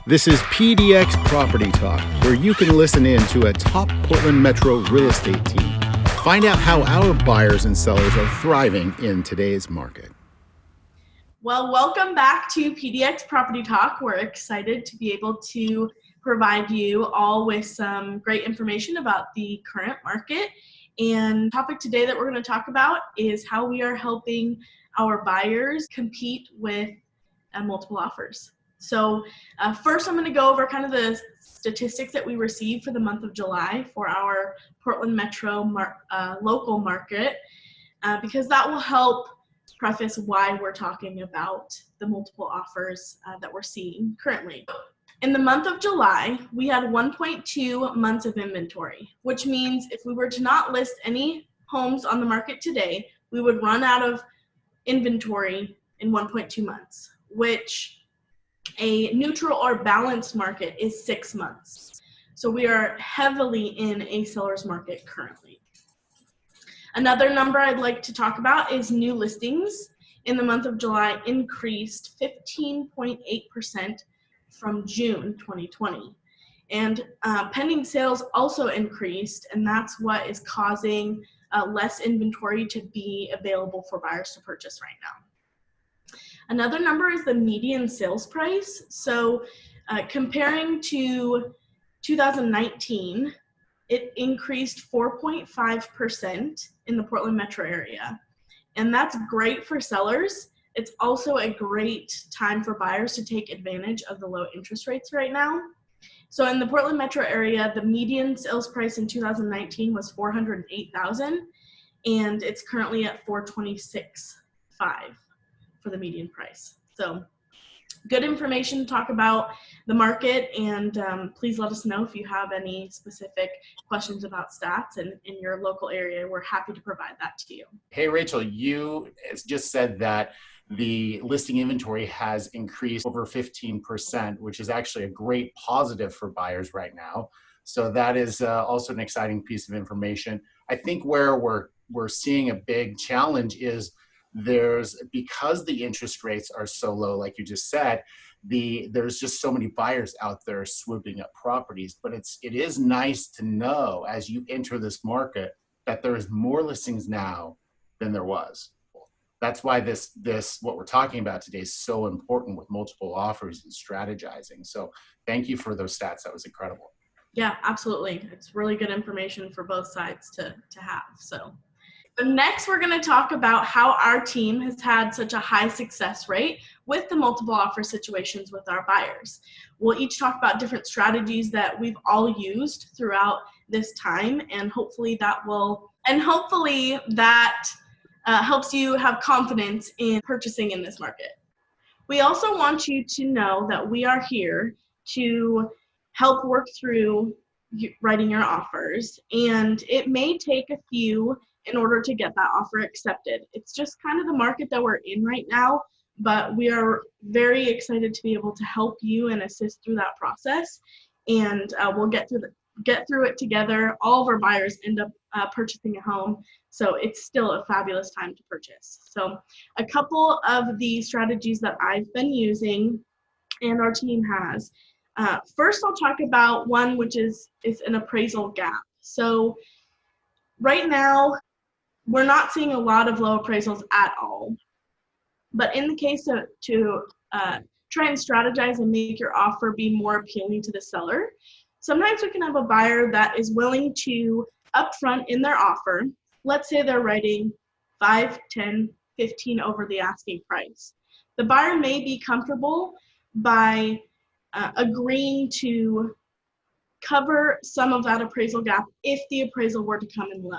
This is PDX Property Talk, where you can listen in to a top Portland Metro real estate team. Find out how our buyers and sellers are thriving in today's market. Well, welcome back to PDX Property Talk. We're excited to be able to provide you all with some great information about the current market. And the topic today that we're going to talk about is how we are helping our buyers compete with multiple offers. So first, I'm going to go over kind of the statistics that we received for the month of July for our Portland Metro local market, because that will help preface why we're talking about the multiple offers that we're seeing currently. In the month of July, we had 1.2 months of inventory, which means if we were to not list any homes on the market today, we would run out of inventory in 1.2 months, which a neutral or balanced market is 6 months. So we are heavily in a seller's market currently. Another number I'd like to talk about is new listings in the month of July increased 15.8% from June 2020. And pending sales also increased, and that's what is causing less inventory to be available for buyers to purchase right now. Another number is the median sales price. So comparing to 2019, it increased 4.5% in the Portland metro area. And that's great for sellers. It's also a great time for buyers to take advantage of the low interest rates right now. So in the Portland metro area, the median sales price in 2019 was $408,000, and it's currently at $426,500 for the median price. So good information to talk about the market, and please let us know if you have any specific questions about stats in your local area. We're happy to provide that to you. Hey, Rachel, you just said that the listing inventory has increased over 15%, which is actually a great positive for buyers right now. So that is also an exciting piece of information. I think where we're seeing a big challenge is because the interest rates are so low, like you just said, there's just so many buyers out there swooping up properties. But it is nice to know as you enter this market that there is more listings now than there was. That's why this what we're talking about today is so important with multiple offers and strategizing. So thank you for those stats. That was incredible. Yeah, absolutely. It's really good information for both sides to have. So next, we're going to talk about how our team has had such a high success rate with the multiple offer situations with our buyers. We'll each talk about different strategies that we've all used throughout this time, and hopefully that helps you have confidence in purchasing in this market. We also want you to know that we are here to help work through writing your offers, and it may take a few in order to get that offer accepted. It's just kind of the market that we're in right now, but we are very excited to be able to help you and assist through that process. And we'll get through it together. All of our buyers end up purchasing a home, so it's still a fabulous time to purchase. So a couple of the strategies that I've been using and our team has. First, I'll talk about one which is an appraisal gap. So right now, we're not seeing a lot of low appraisals at all. But in the case to try and strategize and make your offer be more appealing to the seller, sometimes we can have a buyer that is willing to upfront in their offer. Let's say they're writing 5, 10, 15 over the asking price. The buyer may be comfortable by agreeing to cover some of that appraisal gap if the appraisal were to come in low.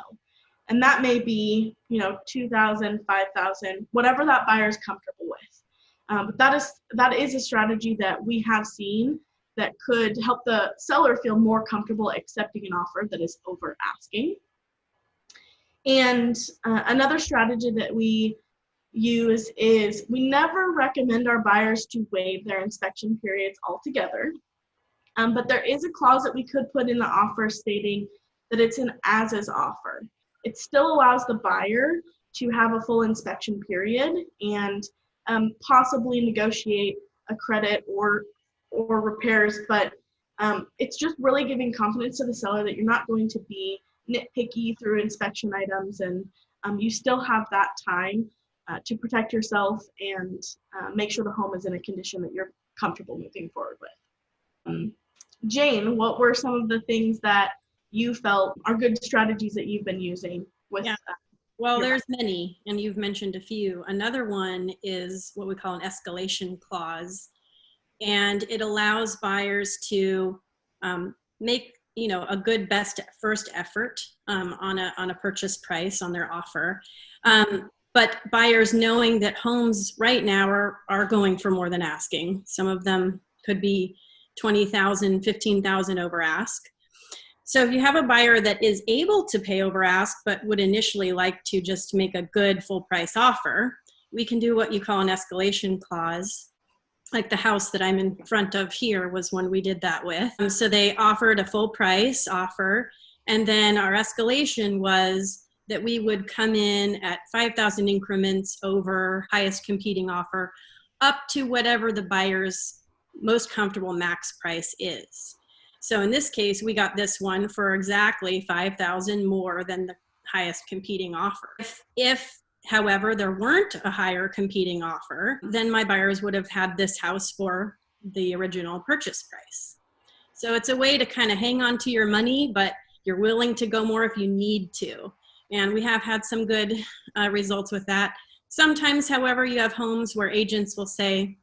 And that may be, $2,000, $5,000, whatever that buyer is comfortable with. But that is a strategy that we have seen that could help the seller feel more comfortable accepting an offer that is over asking. And another strategy that we use is we never recommend our buyers to waive their inspection periods altogether. But there is a clause that we could put in the offer stating that it's an as-is offer. It still allows the buyer to have a full inspection period and possibly negotiate a credit or or repairs, but it's just really giving confidence to the seller that you're not going to be nitpicky through inspection items, and you still have that time to protect yourself and make sure the home is in a condition that you're comfortable moving forward with. Jane, what were some of the things that you felt are good strategies that you've been using with? Yeah. Well, there's many, and you've mentioned a few. Another one is what we call an escalation clause, and it allows buyers to make a good best first effort on a purchase price on their offer. But buyers knowing that homes right now are going for more than asking. Some of them could be $20,000, $15,000 over ask. So if you have a buyer that is able to pay over ask, but would initially like to just make a good full price offer, we can do what you call an escalation clause. Like the house that I'm in front of here was one we did that with. So they offered a full price offer, and then our escalation was that we would come in at 5,000 increments over highest competing offer up to whatever the buyer's most comfortable max price is. So in this case, we got this one for exactly 5,000 more than the highest competing offer. If however, there weren't a higher competing offer, then my buyers would have had this house for the original purchase price. So it's a way to kind of hang on to your money, but you're willing to go more if you need to. And we have had some good results with that. Sometimes, however, you have homes where agents will say,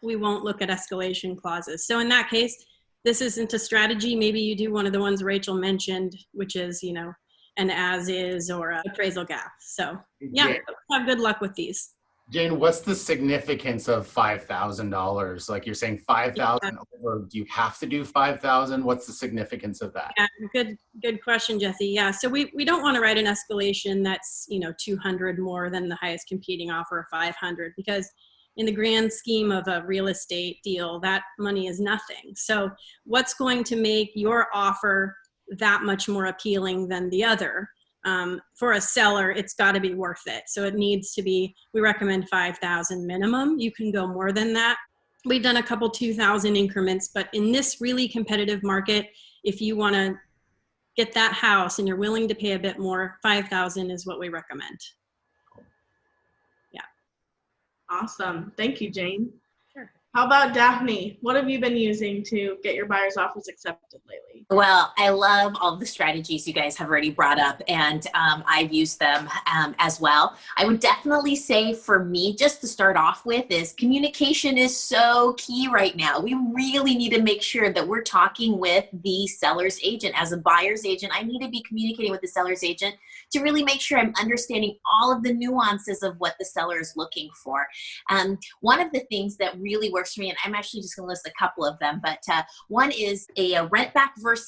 we won't look at escalation clauses. So in that case, this isn't a strategy. Maybe you do one of the ones Rachel mentioned, which is, an as is or an appraisal gap. So yeah, have good luck with these. Jane, what's the significance of $5,000? Like you're saying 5,000, or do you have to do 5,000? What's the significance of that? Yeah, good question, Jesse. Yeah, so we don't want to write an escalation that's 200 more than the highest competing offer of 500, because in the grand scheme of a real estate deal, that money is nothing. So what's going to make your offer that much more appealing than the other? For a seller, it's got to be worth it. So it needs to be, we recommend 5,000 minimum. You can go more than that. We've done a couple 2,000 increments, but in this really competitive market, if you want to get that house and you're willing to pay a bit more, 5,000 is what we recommend. Yeah. Awesome. Thank you, Jane. Sure. How about Daphne? What have you been using to get your buyer's offers accepted lately? Well, I love all the strategies you guys have already brought up, and I've used them as well. I would definitely say for me, just to start off with, is communication is so key right now. We really need to make sure that we're talking with the seller's agent. As a buyer's agent, I need to be communicating with the seller's agent to really make sure I'm understanding all of the nuances of what the seller is looking for. One of the things that really works for me, and I'm actually just going to list a couple of them, but one is a rent back versus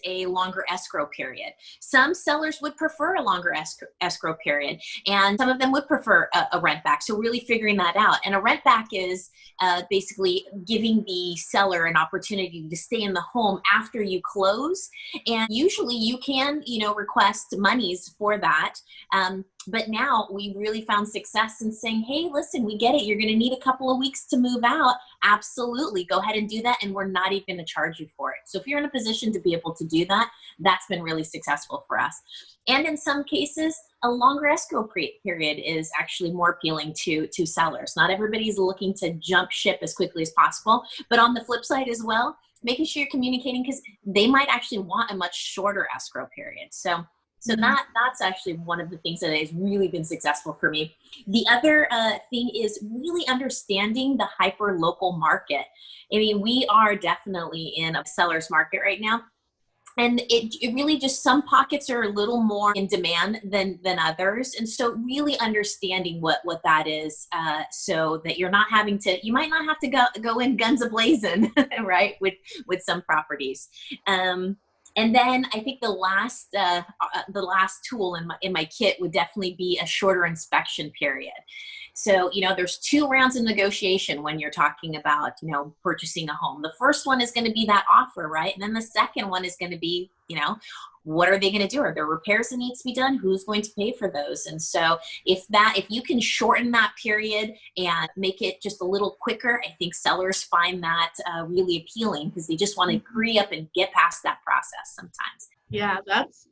a longer escrow period. Some sellers would prefer a longer escrow period, and some of them would prefer a rent back. So really figuring that out. And a rent back is basically giving the seller an opportunity to stay in the home after you close. And usually you can, request monies for that. But now we really found success in saying, hey, listen, we get it. You're going to need a couple of weeks to move out. Absolutely. Go ahead and do that. And we're not even going to charge you for it. So if you're in a position to be able to do that, that's been really successful for us. And in some cases, a longer escrow period is actually more appealing to sellers. Not everybody's looking to jump ship as quickly as possible. But on the flip side as well, making sure you're communicating, because they might actually want a much shorter escrow period. So that's actually one of the things that has really been successful for me. The other thing is really understanding the hyper-local market. I mean, we are definitely in a seller's market right now. And it really just, some pockets are a little more in demand than others. And so really understanding what that is, so that you're not having to, you might not have to go in guns a-blazing, right, with some properties. And then I think the last tool in my kit would definitely be a shorter inspection period. So, there's 2 rounds of negotiation when you're talking about, purchasing a home. The first one is going to be that offer, right? And then the second one is going to be, what are they going to do? Are there repairs that need to be done? Who's going to pay for those? And so if you can shorten that period and make it just a little quicker, I think sellers find that really appealing, because they just want to hurry up and get past that process sometimes. Yeah,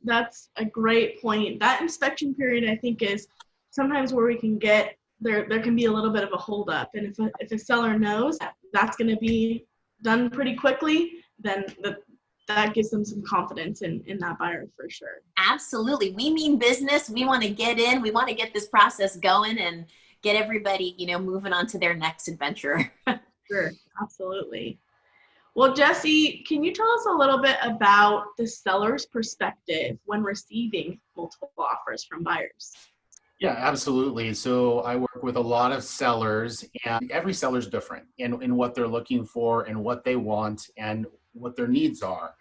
that's a great point. That inspection period, I think, is sometimes where we can get there can be a little bit of a holdup. And if a seller knows that's going to be done pretty quickly, then that gives them some confidence in that buyer for sure. Absolutely. We mean business. We want to get in. We want to get this process going and get everybody, moving on to their next adventure. Sure, absolutely. Well, Jesse, can you tell us a little bit about the seller's perspective when receiving multiple offers from buyers? Yeah, absolutely. So I work with a lot of sellers, and every seller is different in what they're looking for and what they want and what their needs are.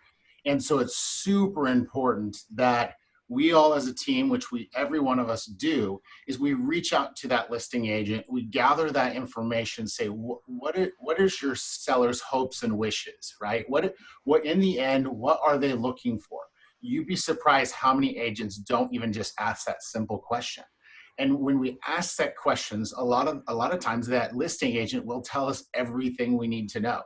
And so it's super important that we all as a team, which every one of us do, is we reach out to that listing agent, we gather that information, say, what is your seller's hopes and wishes, right? What in the end, what are they looking for? You'd be surprised how many agents don't even just ask that simple question. And when we ask that questions, a lot of times that listing agent will tell us everything we need to know.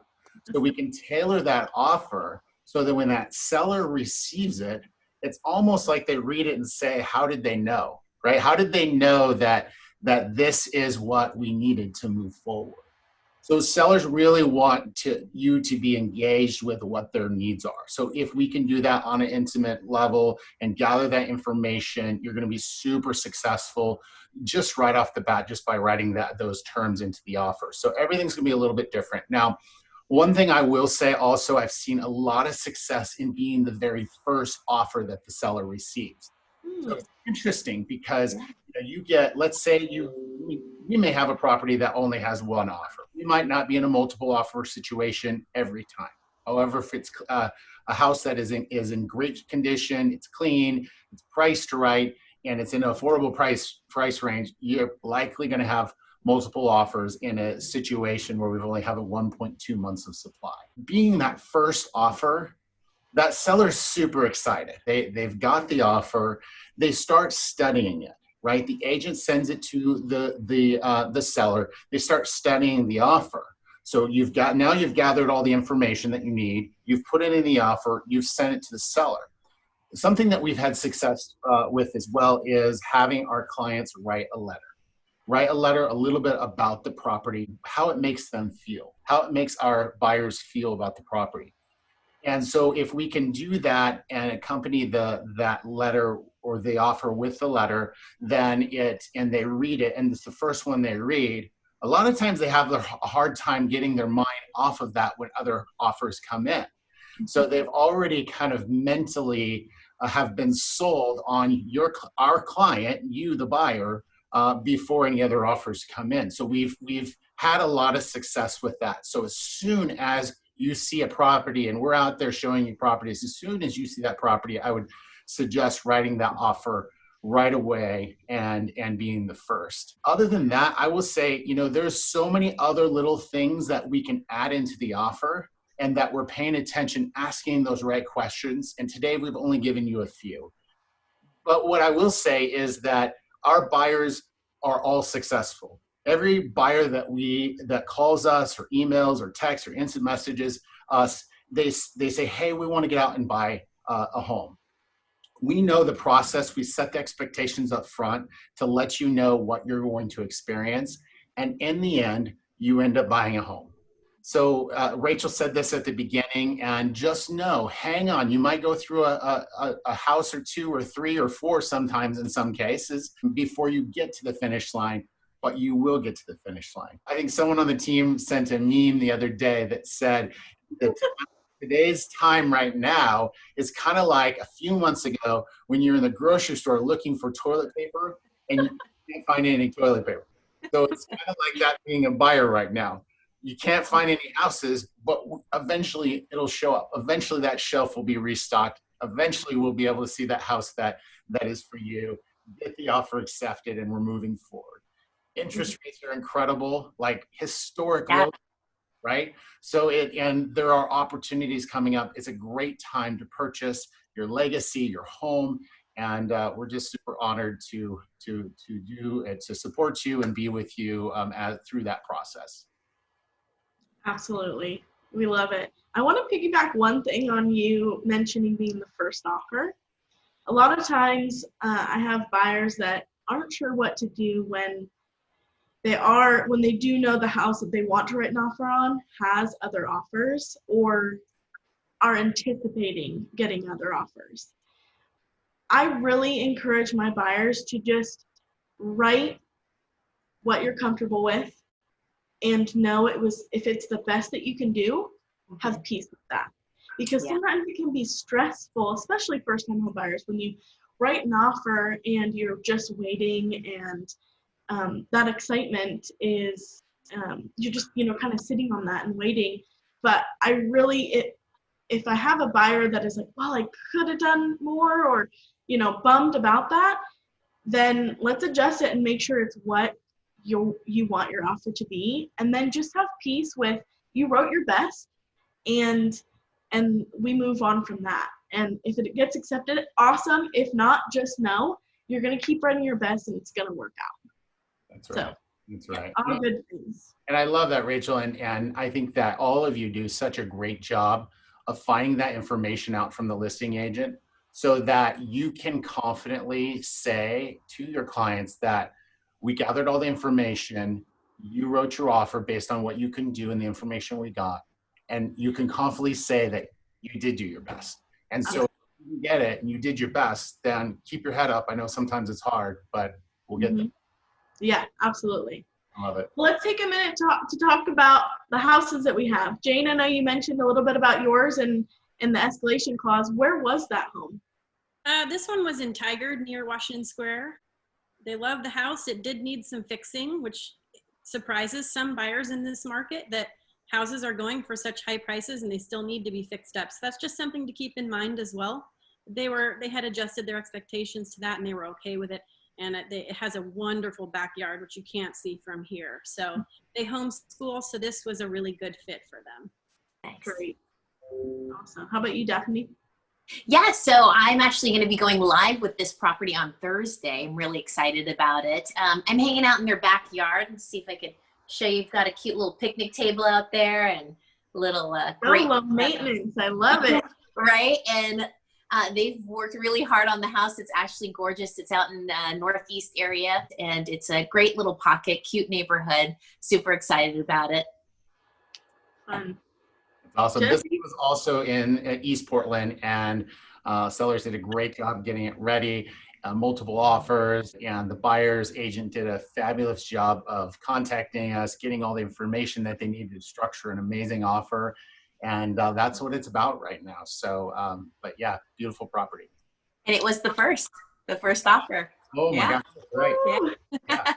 So we can tailor that offer so that when that seller receives it, it's almost like they read it and say, how did they know, right? How did they know that this is what we needed to move forward? So sellers really want you to be engaged with what their needs are. So if we can do that on an intimate level and gather that information, you're going to be super successful just right off the bat, just by writing those terms into the offer. So everything's going to be a little bit different. Now, one thing I will say also, I've seen a lot of success in being the very first offer that the seller receives. So it's interesting because you get, let's say you may have a property that only has one offer. You might not be in a multiple offer situation every time. However, if it's a house that is in great condition, it's clean, it's priced right, and it's in an affordable price range, you're likely going to have multiple offers in a situation where we've only have a 1.2 months of supply. Being that first offer, that seller's super excited. They've got the offer. They start studying it, right? The agent sends it to the seller. They start studying the offer. So you've gathered all the information that you need. You've put it in the offer. You've sent it to the seller. Something that we've had success with as well is having our clients write a letter. Write a letter a little bit about the property, how it makes them feel, how it makes our buyers feel about the property. And so if we can do that and accompany that letter or the offer with the letter, then they read it, and it's the first one they read, a lot of times they have a hard time getting their mind off of that when other offers come in. So they've already kind of mentally have been sold on our client, you the buyer, before any other offers come in. So we've had a lot of success with that. So as soon as you see a property, and we're out there showing you properties, as soon as you see that property, I would suggest writing that offer right away and being the first. Other than that, I will say, there's so many other little things that we can add into the offer, and that we're paying attention, asking those right questions. And today we've only given you a few. But what I will say is that our buyers are all successful. Every buyer that calls us or emails or texts or instant messages us, they say, hey, we want to get out and buy a home. We know the process. We set the expectations up front to let you know what you're going to experience. And in the end, you end up buying a home. So Rachel said this at the beginning, and just know, hang on, you might go through a house or two or three or four sometimes in some cases before you get to the finish line, but you will get to the finish line. I think someone on the team sent a meme the other day that said that today's time right now is kind of like a few months ago when you're in the grocery store looking for toilet paper and you can't find any toilet paper. So it's kind of like that being a buyer right now. You can't find any houses, but eventually it'll show up. Eventually that shelf will be restocked. Eventually we'll be able to see that house that is for you, get the offer accepted, and we're moving forward. Interest rates are incredible, like historic Yeah. low, right? So and there are opportunities coming up. It's a great time to purchase your legacy, your home, and we're just super honored to support you and be with you through that process. Absolutely. We love it. I want to piggyback one thing on you mentioning being the first offer. A lot of times I have buyers that aren't sure what to do when they do know the house that they want to write an offer on has other offers or are anticipating getting other offers. I really encourage my buyers to just write what you're comfortable with and know if it's the best that you can do, have peace with that. Because sometimes it can be stressful, especially first-time home buyers, when you write an offer and you're just waiting, and that excitement is you're just kind of sitting on that and waiting. But if I have a buyer that is like, well, I could have done more, or bummed about that, then let's adjust it and make sure it's what you want your offer to be, and then just have peace with you wrote your best, and we move on from that. And if it gets accepted, awesome. If not, just know you're going to keep writing your best and it's going to work out. That's right. So, that's right. All good things. And I love that, Rachel. And I think that all of you do such a great job of finding that information out from the listing agent so that you can confidently say to your clients that we gathered all the information, you wrote your offer based on what you can do and the information we got, and you can confidently say that you did do your best. And so if you get it and you did your best, then keep your head up. I know sometimes it's hard, but we'll get there. Yeah, absolutely. I love it. Well, let's take a minute to talk about the houses that we have. Jane, I know you mentioned a little bit about yours and the escalation clause. Where was that home? This one was in Tigard near Washington Square. They love the house. It did need some fixing, which surprises some buyers in this market, that houses are going for such high prices and they still need to be fixed up. So that's just something to keep in mind as well. They had adjusted their expectations to that and they were okay with it. And it has a wonderful backyard, which you can't see from here. So they homeschool, so this was a really good fit for them. Nice. Great. Awesome. How about you, Daphne? Yeah, so I'm actually going to be going live with this property on Thursday. I'm really excited about it. I'm hanging out in their backyard and see if I could show you. You've got a cute little picnic table out there and little great low maintenance. I love it. Right, and they've worked really hard on the house. It's actually gorgeous. It's out in the northeast area, and it's a great little pocket, cute neighborhood. Super excited about it. Fun. Awesome. Jesse? This was also in East Portland, and sellers did a great job getting it ready, multiple offers, and the buyer's agent did a fabulous job of contacting us, getting all the information that they needed to structure an amazing offer. And that's what it's about right now. So, but yeah, beautiful property. And it was the first offer. Oh my gosh, right. Yeah.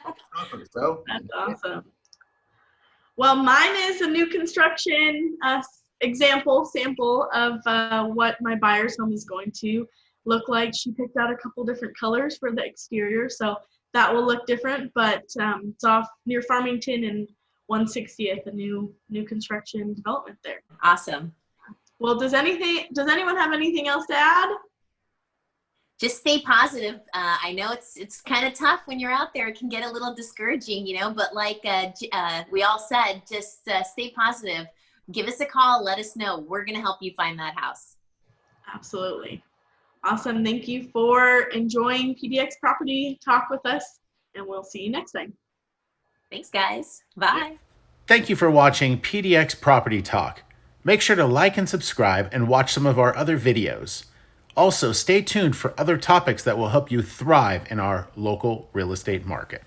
So, That's awesome. Well, mine is a new construction sample of what my buyer's home is going to look like. She picked out a couple different colors for the exterior, so that will look different, but it's off near Farmington and 160th, a new construction development there. Awesome. Well, does anyone have anything else to add? Just stay positive. I know it's kind of tough when you're out there. It can get a little discouraging, but like we all said, just stay positive. Give us a call. Let us know. We're going to help you find that house. Absolutely. Awesome. Thank you for enjoying PDX Property Talk with us, and we'll see you next time. Thanks, guys. Bye. Thank you for watching PDX Property Talk. Make sure to like and subscribe and watch some of our other videos. Also, stay tuned for other topics that will help you thrive in our local real estate market.